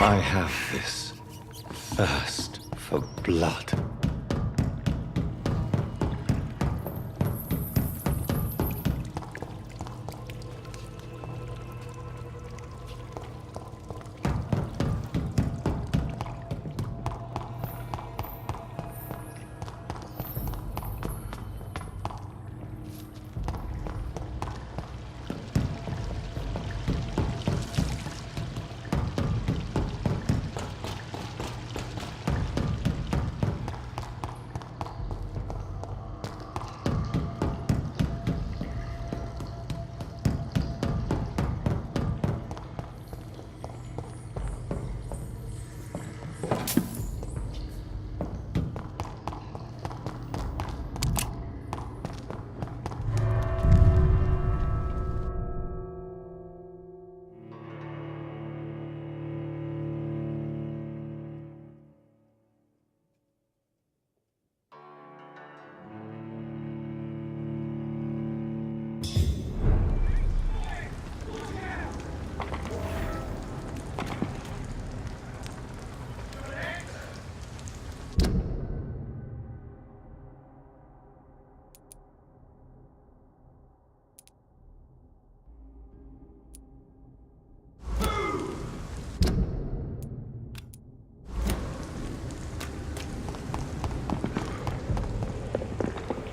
I have this thirst for blood.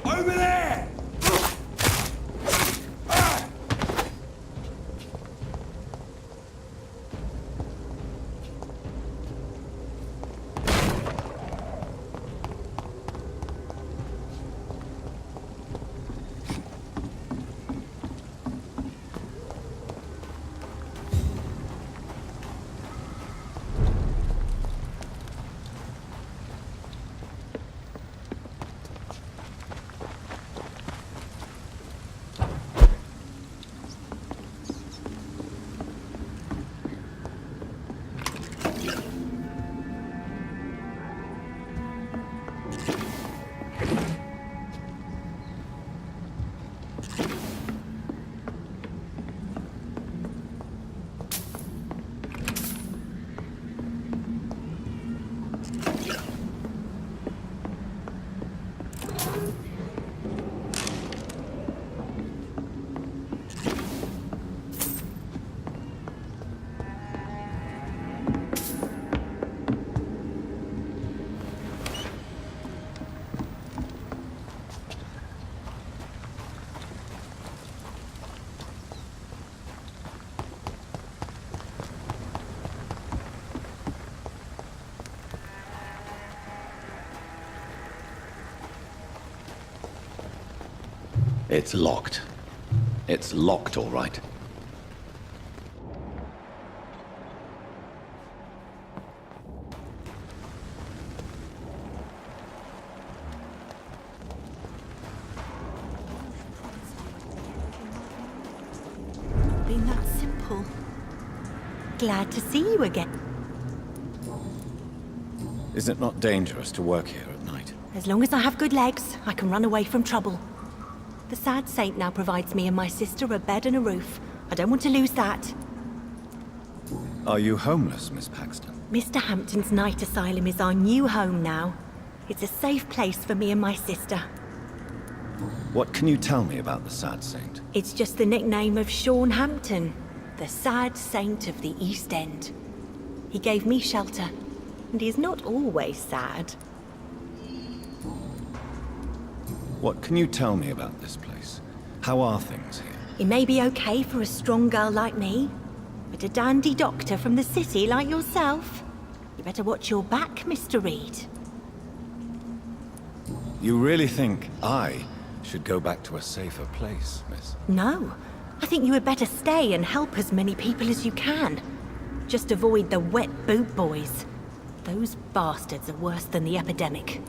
Over there! It's locked. It's locked, all right. Been that simple. Glad to see you again. Is it not dangerous to work here at night? As long as I have good legs, I can run away from trouble. The sad saint now provides me and my sister a bed and a roof. I don't want to lose that. Are you homeless, Miss Paxton? Mr. Hampton's night asylum is our new home now. It's a safe place for me and my sister. What can you tell me about the Sad Saint? It's just the nickname of Sean Hampton, the sad saint of the East End. He gave me shelter, and he's not always sad. What can you tell me about this place? How are things here? It may be okay for a strong girl like me, but a dandy doctor from the city like yourself, you better watch your back, Mr. Reed. You really think I should go back to a safer place, miss? No, I think you had better stay and help as many people as you can. Just avoid the wet boot boys. Those bastards are worse than the epidemic.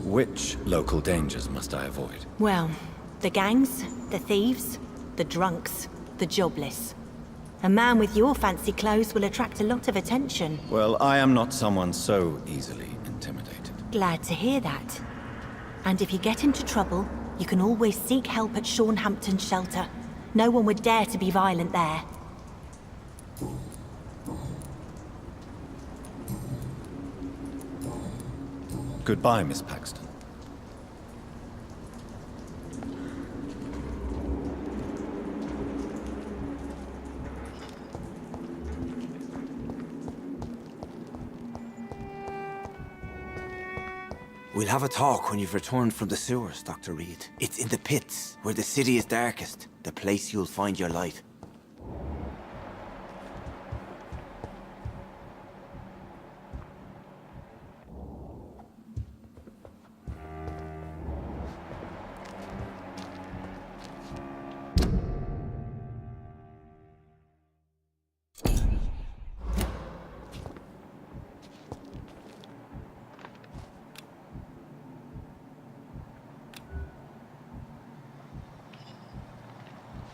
Which local dangers must I avoid? Well, the gangs, the thieves, the drunks, the jobless. A man with your fancy clothes will attract a lot of attention. Well, I am not someone so easily intimidated. Glad to hear that. And if you get into trouble, you can always seek help at Sean Hampton's shelter. No one would dare to be violent there. Goodbye, Miss Paxton. We'll have a talk when you've returned from the sewers, Dr. Reed. It's in the pits, where the city is darkest, the place you'll find your light.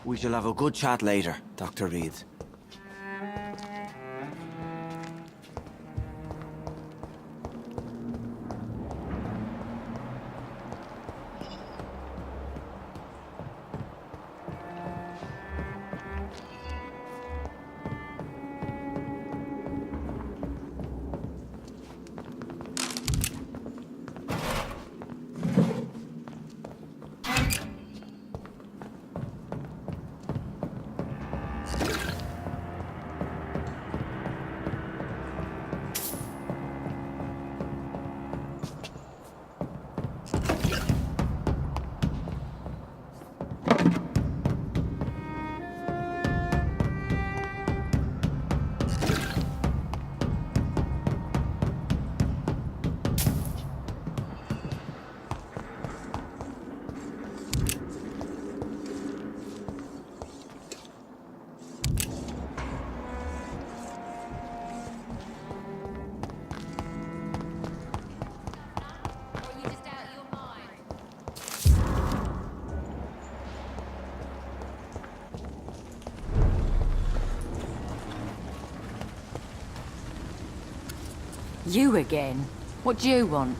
We shall have a good chat later, Dr. Reed. You again? What do you want?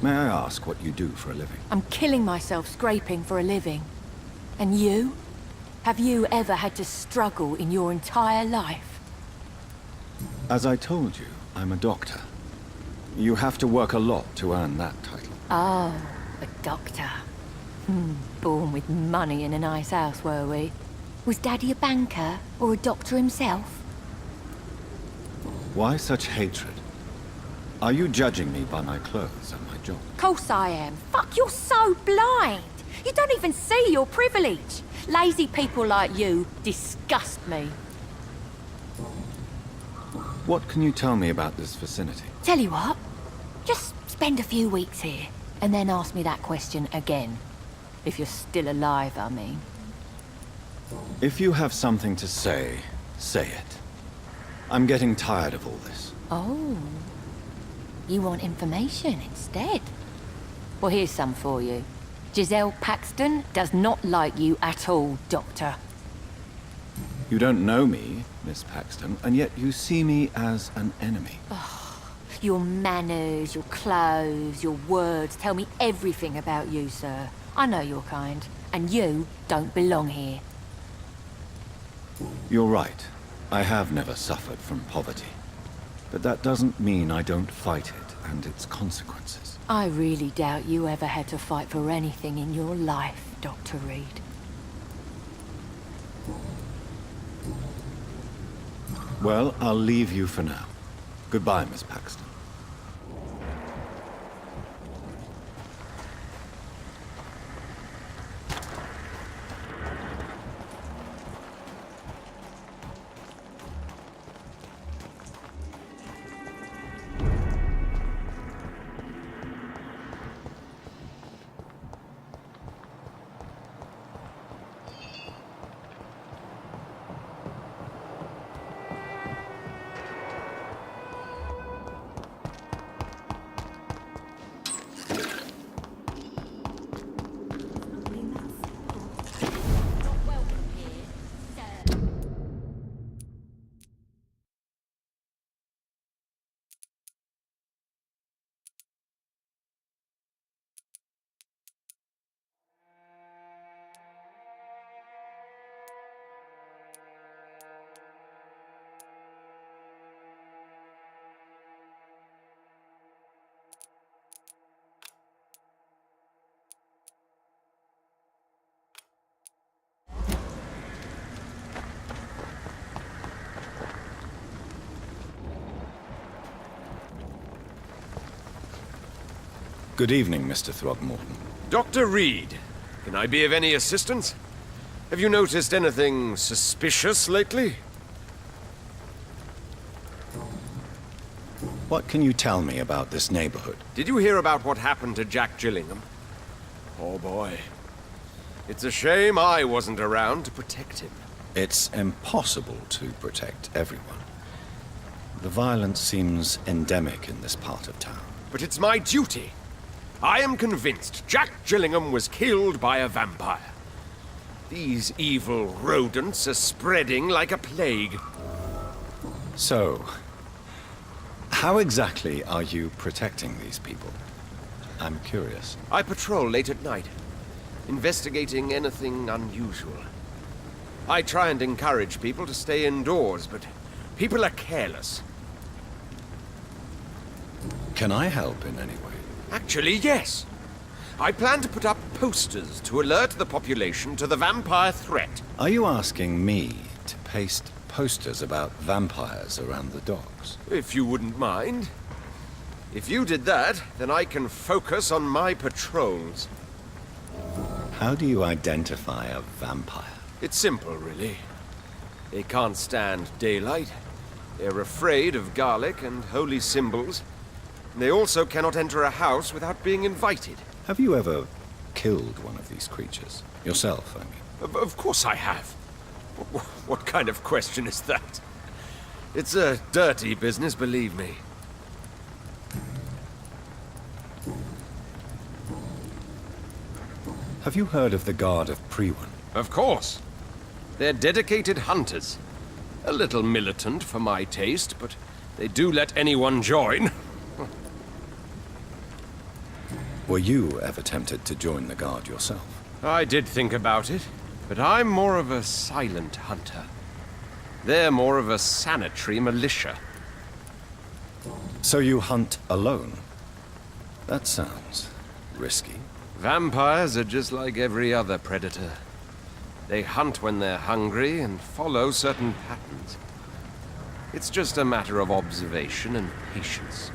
May I ask what you do for a living? I'm killing myself scraping for a living. And you? Have you ever had to struggle in your entire life? As I told you, I'm a doctor. You have to work a lot to earn that title. Oh, a doctor. Born with money in a nice house, were we? Was Daddy a banker or a doctor himself? Why such hatred? Are you judging me by my clothes and my job? Course I am. Fuck, you're so blind. You don't even see your privilege. Lazy people like you disgust me. What can you tell me about this vicinity? Tell you what, just spend a few weeks here, and then ask me that question again. If you're still alive, I mean. If you have something to say, say it. I'm getting tired of all this. Oh. You want information instead? Well, here's some for you. Giselle Paxton does not like you at all, Doctor. You don't know me, Miss Paxton, and yet you see me as an enemy. Your manners, your clothes, your words tell me everything about you, sir. I know your kind, and you don't belong here. You're right. I have never suffered from poverty. But that doesn't mean I don't fight it and its consequences. I really doubt you ever had to fight for anything in your life, Dr. Reed. Well, I'll leave you for now. Goodbye, Miss Paxton. Good evening, Mr. Throgmorton. Dr. Reed, can I be of any assistance? Have you noticed anything suspicious lately? What can you tell me about this neighborhood? Did you hear about what happened to Jack Gillingham? Oh boy. It's a shame I wasn't around to protect him. It's impossible to protect everyone. The violence seems endemic in this part of town. But it's my duty. I am convinced Jack Gillingham was killed by a vampire. These evil rodents are spreading like a plague. So, how exactly are you protecting these people? I'm curious. I patrol late at night, investigating anything unusual. I try and encourage people to stay indoors, but people are careless. Can I help in any way? Actually, yes. I plan to put up posters to alert the population to the vampire threat. Are you asking me to paste posters about vampires around the docks? If you wouldn't mind. If you did that, then I can focus on my patrols. How do you identify a vampire? It's simple, really. They can't stand daylight. They're afraid of garlic and holy symbols. They also cannot enter a house without being invited. Have you ever killed one of these creatures? Yourself, I mean. Of course I have. What kind of question is that? It's a dirty business, believe me. Have you heard of the Guard of Priwen? Of course. They're dedicated hunters. A little militant for my taste, but they do let anyone join. Were you ever tempted to join the Guard yourself? I did think about it, but I'm more of a silent hunter. They're more of a sanitary militia. So you hunt alone? That sounds risky. Vampires are just like every other predator. They hunt when they're hungry and follow certain patterns. It's just a matter of observation and patience.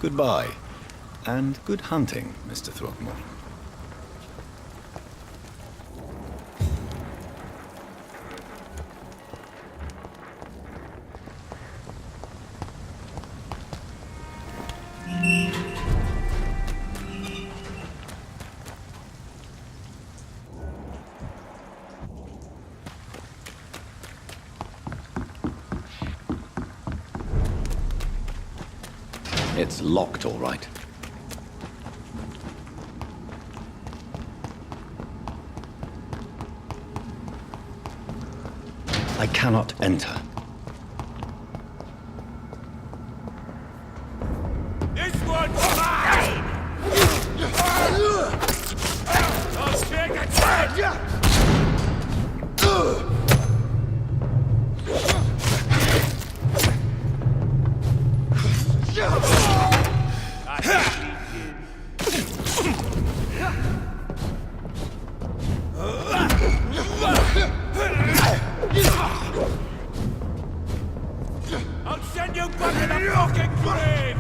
Goodbye, and good hunting, Mr. Throgmorton. It's locked, all right. I cannot enter. This one's mine! I'll take a chance! I'll send you back to the fucking grave!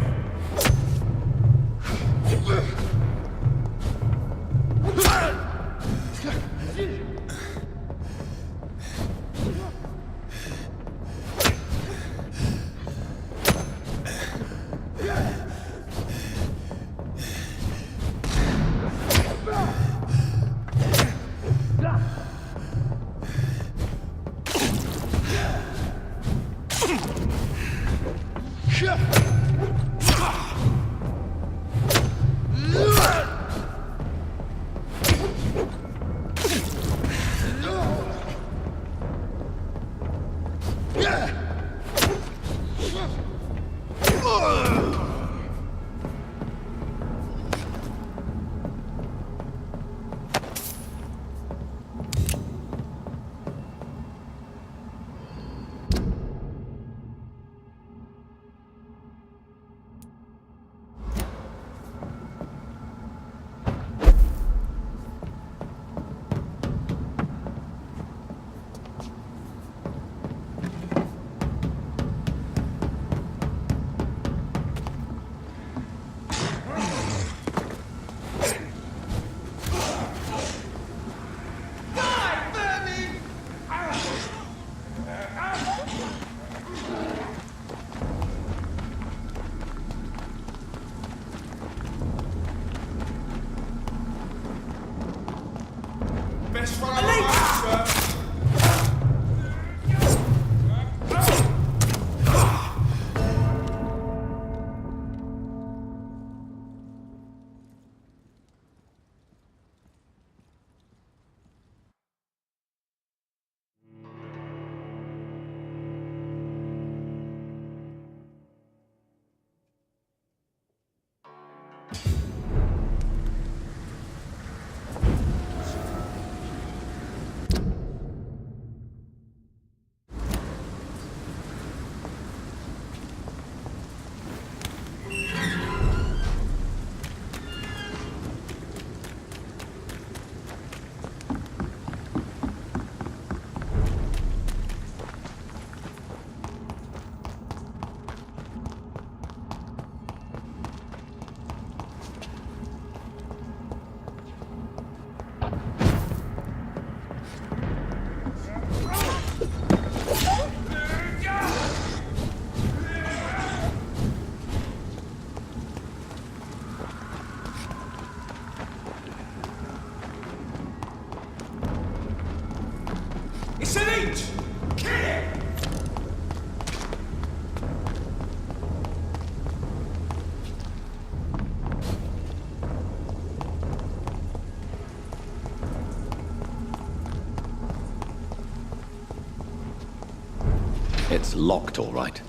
It's locked, all right.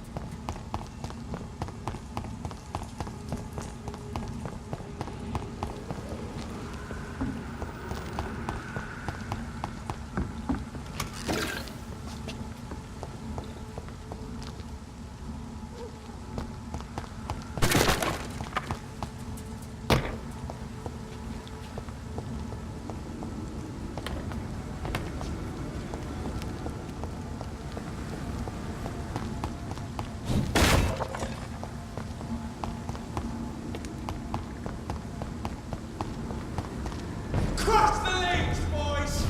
Cross the links, boys!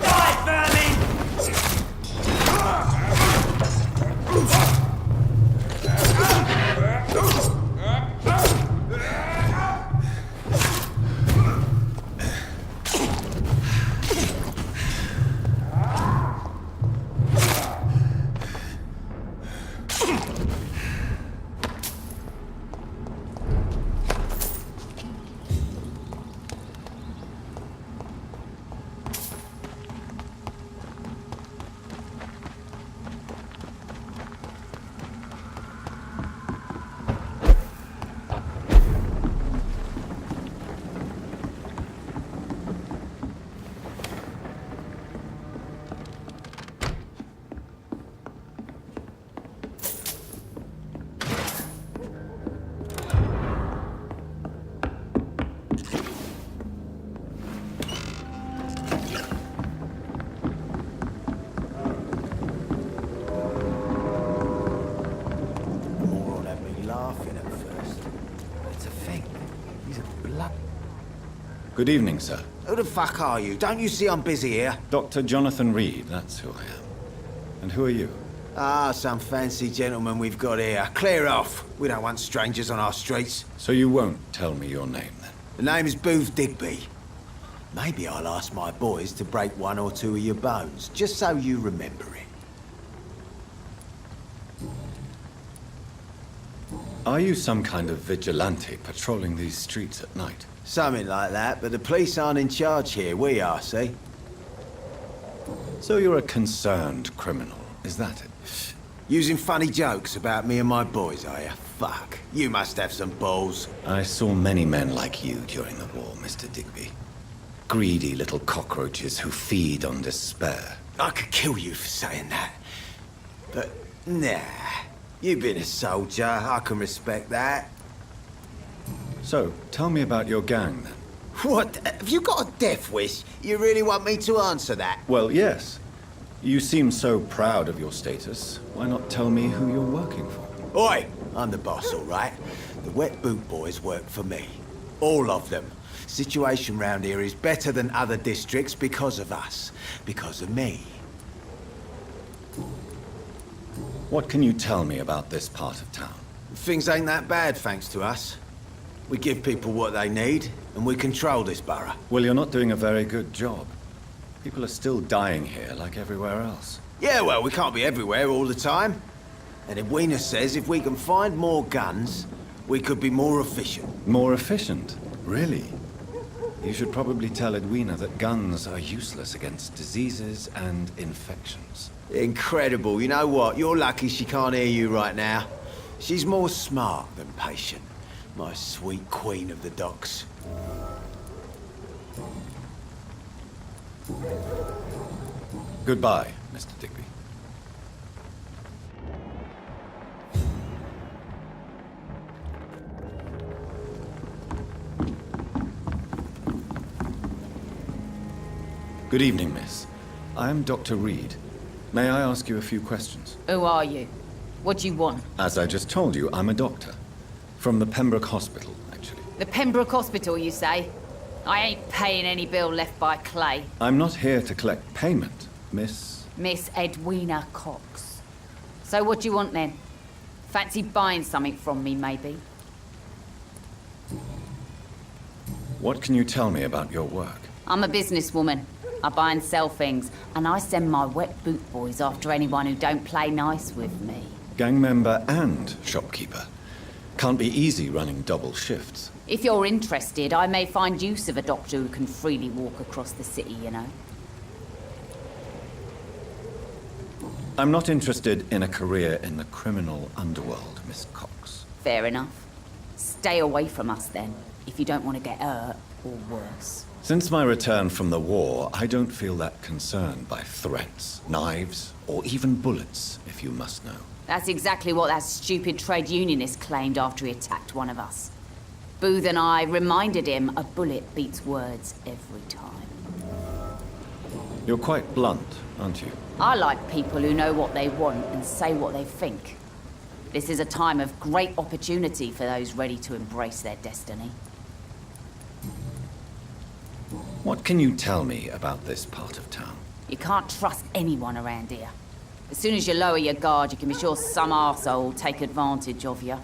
Die, vermin! Good evening, sir. Who the fuck are you? Don't you see I'm busy here? Dr. Jonathan Reed, that's who I am. And who are you? Ah, some fancy gentleman we've got here. Clear off. We don't want strangers on our streets. So you won't tell me your name, then? The name is Booth Digby. Maybe I'll ask my boys to break one or two of your bones, just so you remember it. Are you some kind of vigilante patrolling these streets at night? Something like that, but the police aren't in charge here. We are, see? So you're a concerned criminal, is that it? Using funny jokes about me and my boys, are you? Fuck. You must have some balls. I saw many men like you during the war, Mr. Digby. Greedy little cockroaches who feed on despair. I could kill you for saying that. But, nah. You've been a soldier. I can respect that. So, tell me about your gang, then. What? Have you got a death wish? You really want me to answer that? Well, yes. You seem so proud of your status. Why not tell me who you're working for? Oi! I'm the boss, all right? The Wet Boot Boys work for me. All of them. Situation round here is better than other districts because of us. Because of me. What can you tell me about this part of town? Things ain't that bad, thanks to us. We give people what they need, and we control this borough. Well, you're not doing a very good job. People are still dying here like everywhere else. Yeah, well, we can't be everywhere all the time. And Edwina says if we can find more guns, we could be more efficient. More efficient? Really? You should probably tell Edwina that guns are useless against diseases and infections. Incredible. You know what? You're lucky she can't hear you right now. She's more smart than patient. My sweet queen of the docks. Goodbye, Mr. Digby. Good evening, miss. I'm Dr. Reed. May I ask you a few questions? Who are you? What do you want? As I just told you, I'm a doctor. From the Pembroke Hospital, actually. The Pembroke Hospital, you say? I ain't paying any bill left by Clay. I'm not here to collect payment, miss. Miss Edwina Cox. So what do you want then? Fancy buying something from me, maybe? What can you tell me about your work? I'm a businesswoman. I buy and sell things, and I send my Wet Boot Boys after anyone who don't play nice with me. Gang member and shopkeeper. Can't be easy running double shifts. If you're interested, I may find use of a doctor who can freely walk across the city, you know. I'm not interested in a career in the criminal underworld, Miss Cox. Fair enough. Stay away from us then, if you don't want to get hurt or worse. Since my return from the war, I don't feel that concerned by threats, knives, or even bullets, if you must know. That's exactly what that stupid trade unionist claimed after he attacked one of us. Booth and I reminded him a bullet beats words every time. You're quite blunt, aren't you? I like people who know what they want and say what they think. This is a time of great opportunity for those ready to embrace their destiny. What can you tell me about this part of town? You can't trust anyone around here. As soon as you lower your guard, you can be sure some arsehole will take advantage of you.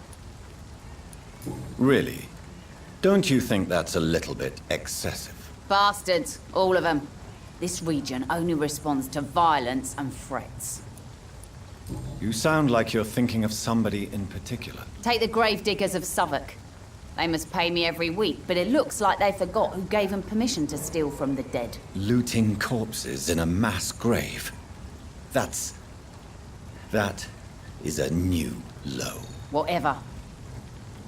Really? Don't you think that's a little bit excessive? Bastards, all of them. This region only responds to violence and threats. You sound like you're thinking of somebody in particular. Take the gravediggers of Southwark. They must pay me every week, but it looks like they forgot who gave them permission to steal from the dead. Looting corpses in a mass grave. That is a new low. Whatever.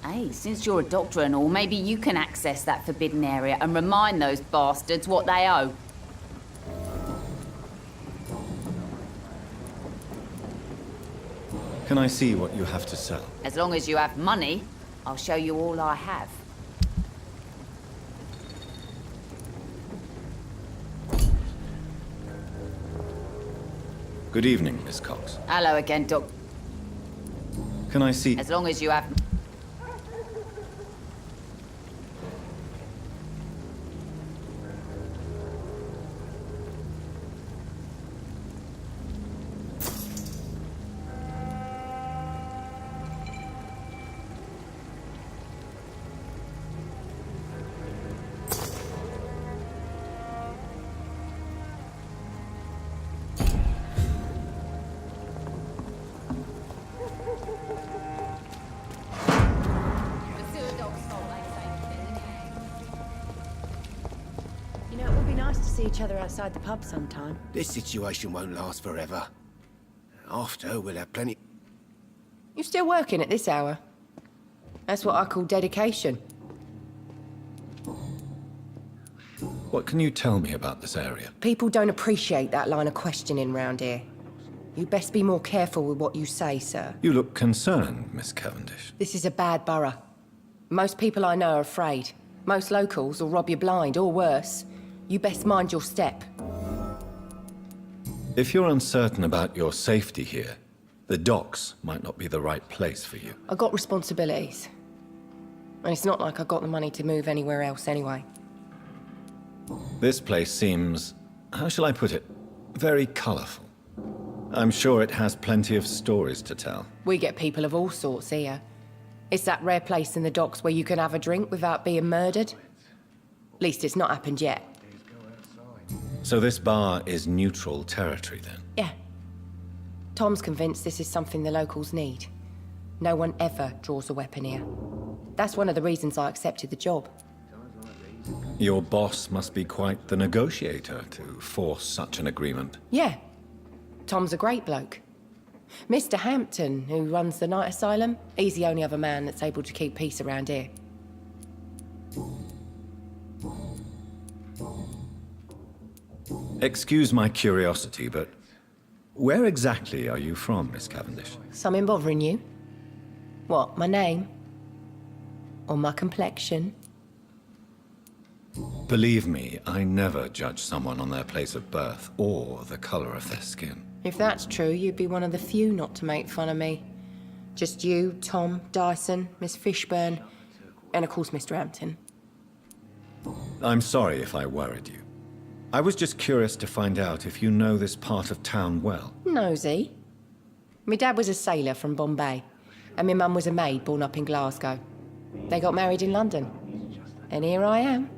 Hey, since you're a doctor and all, maybe you can access that forbidden area and remind those bastards what they owe. Can I see what you have to sell? As long as you have money, I'll show you all I have. Good evening, Miss Cox. Hello again, Doc. Can I see... As long as you have... You know, it would be nice to see each other outside the pub sometime. This situation won't last forever. After, we'll have plenty... You still working at this hour? That's what I call dedication. What can you tell me about this area? People don't appreciate that line of questioning round here. You best be more careful with what you say, sir. You look concerned, Miss Cavendish. This is a bad borough. Most people I know are afraid. Most locals will rob you blind, or worse. You best mind your step. If you're uncertain about your safety here, the docks might not be the right place for you. I got responsibilities. And it's not like I got the money to move anywhere else anyway. This place seems, how shall I put it, very colourful. I'm sure it has plenty of stories to tell. We get people of all sorts here. It's that rare place in the docks where you can have a drink without being murdered. At least it's not happened yet. So this bar is neutral territory then? Yeah. Tom's convinced this is something the locals need. No one ever draws a weapon here. That's one of the reasons I accepted the job. Your boss must be quite the negotiator to force such an agreement. Yeah. Tom's a great bloke. Mr. Hampton, who runs the night asylum, he's the only other man that's able to keep peace around here. Excuse my curiosity, but where exactly are you from, Miss Cavendish? Something bothering you? What, my name? Or my complexion? Believe me, I never judge someone on their place of birth or the colour of their skin. If that's true, you'd be one of the few not to make fun of me. Just you, Tom, Dyson, Miss Fishburne, and of course Mr. Hampton. I'm sorry if I worried you. I was just curious to find out if you know this part of town well. Nosy. My dad was a sailor from Bombay, and my mum was a maid born up in Glasgow. They got married in London, and here I am.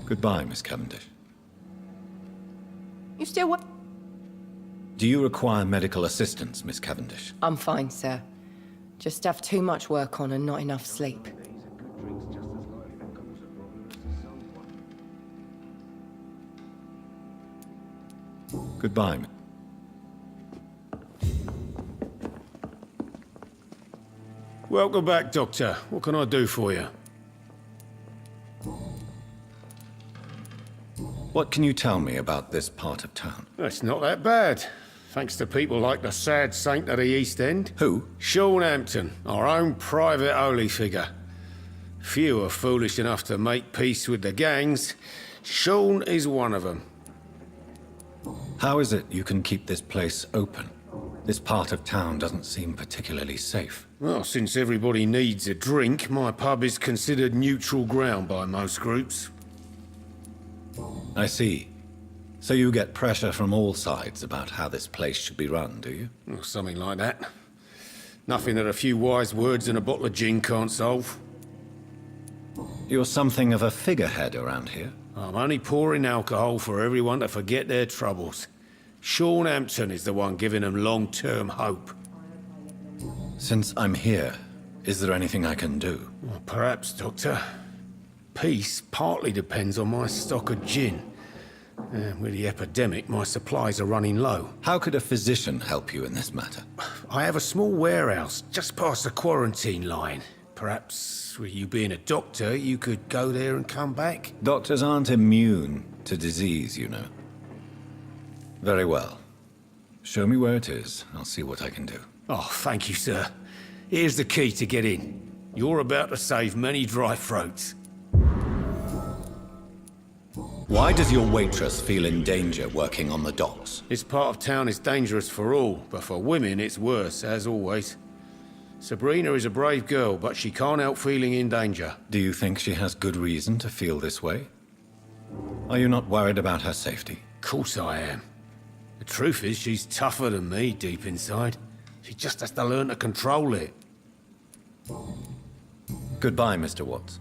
Goodbye, Miss Cavendish. You still what? Do you require medical assistance, Miss Cavendish? I'm fine, sir. Just have too much work on and not enough sleep. Goodbye. Welcome back, Doctor. What can I do for you? What can you tell me about this part of town? It's not that bad. Thanks to people like the sad saint of the East End. Who? Sean Hampton, our own private holy figure. Few are foolish enough to make peace with the gangs. Sean is one of them. How is it you can keep this place open? This part of town doesn't seem particularly safe. Well, since everybody needs a drink, my pub is considered neutral ground by most groups. I see. So you get pressure from all sides about how this place should be run, do you? Or something like that. Nothing that a few wise words and a bottle of gin can't solve. You're something of a figurehead around here. I'm only pouring alcohol for everyone to forget their troubles. Sean Hampton is the one giving them long-term hope. Since I'm here, is there anything I can do? Well, perhaps, Doctor. Peace partly depends on my stock of gin. With the epidemic, my supplies are running low. How could a physician help you in this matter? I have a small warehouse just past the quarantine line. Perhaps, with you being a doctor, you could go there and come back? Doctors aren't immune to disease, you know. Very well. Show me where it is. I'll see what I can do. Oh, thank you, sir. Here's the key to get in. You're about to save many dry throats. Why does your waitress feel in danger working on the docks? This part of town is dangerous for all, but for women it's worse, as always. Sabrina is a brave girl, but she can't help feeling in danger. Do you think she has good reason to feel this way? Are you not worried about her safety? Of course I am. The truth is, she's tougher than me deep inside. She just has to learn to control it. Goodbye, Mr. Watts.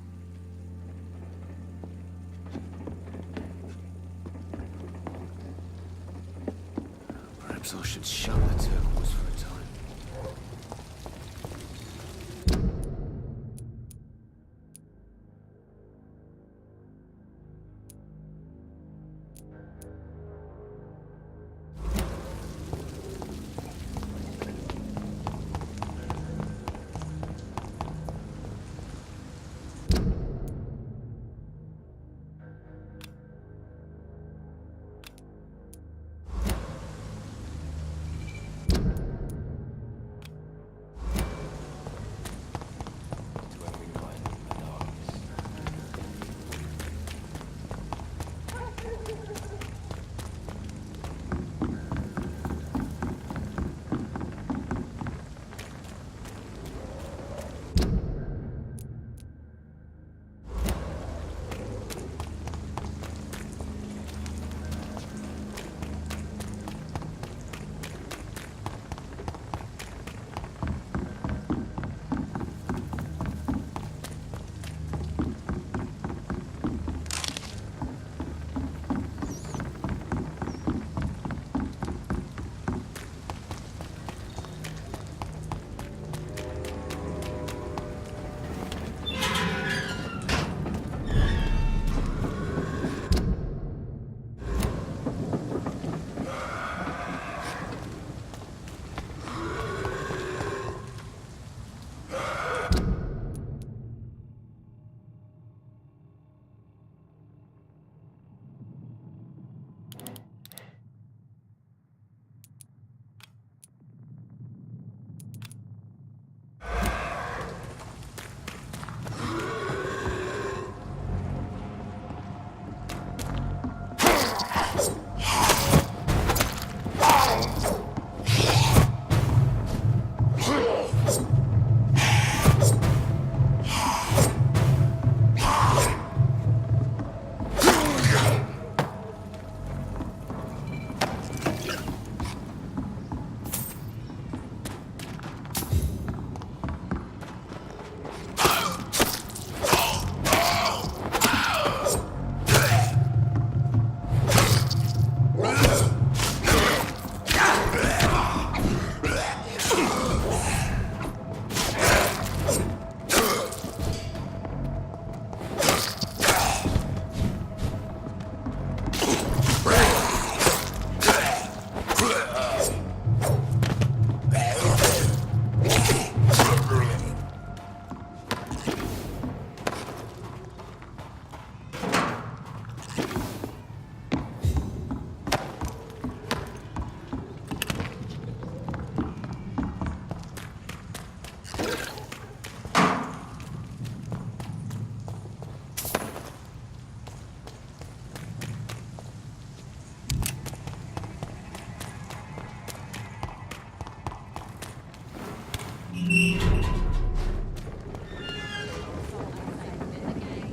Perhaps I should shut the turquoise for a time.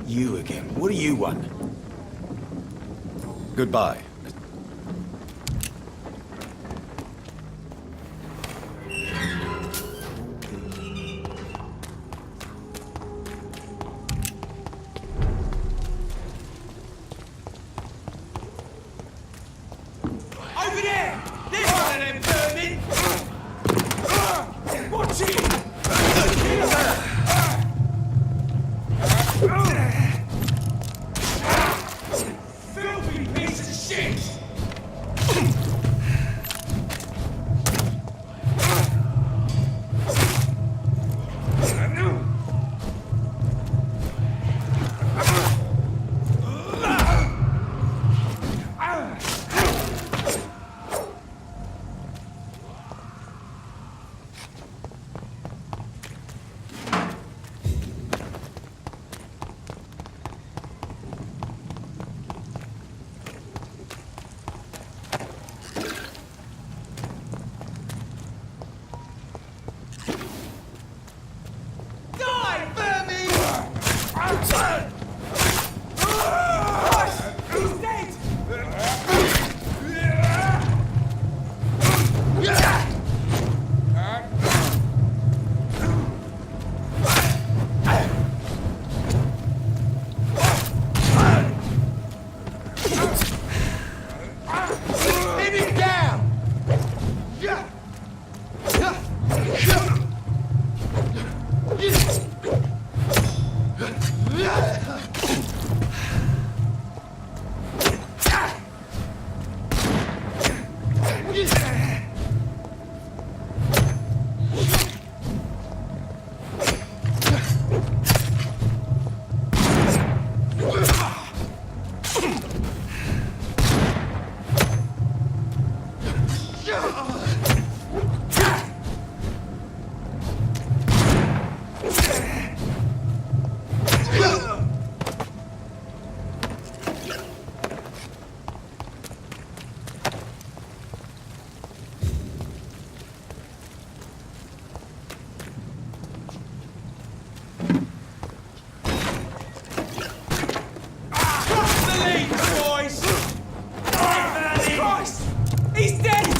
You again. What do you want? Goodbye. Over there! There's one of them vermin! Watch it! Filthy piece of shit! Die, vermin! He's dead! Hit him down! He's dead!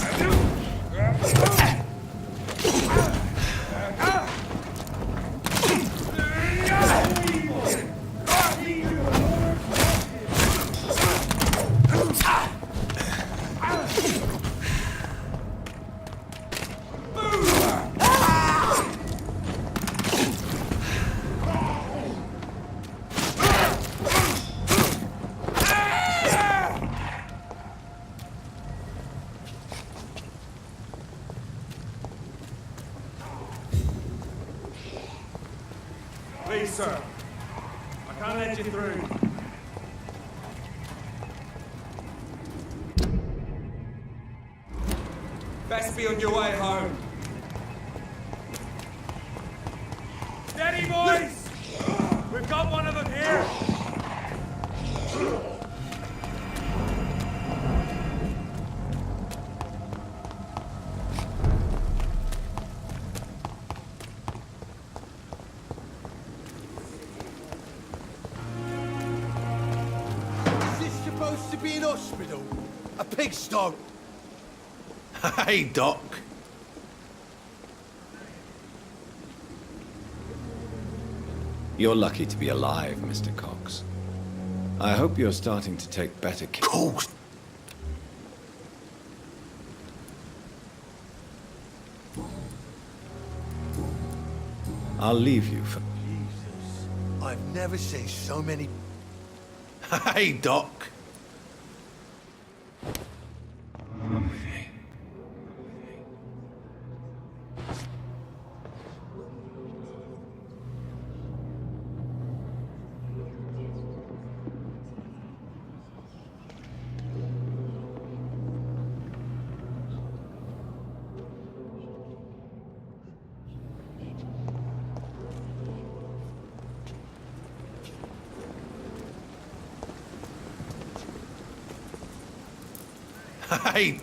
Please, sir. I can't let you through. Best be on your way home. Steady, boys! We've got one of them here! Supposed to be an hospital? A pigsty? Hey, Doc. You're lucky to be alive, Mr. Cox. I hope you're starting to take better care. Cox! I'll leave you for... Jesus, I've never seen so many... Hey, Doc. Hey,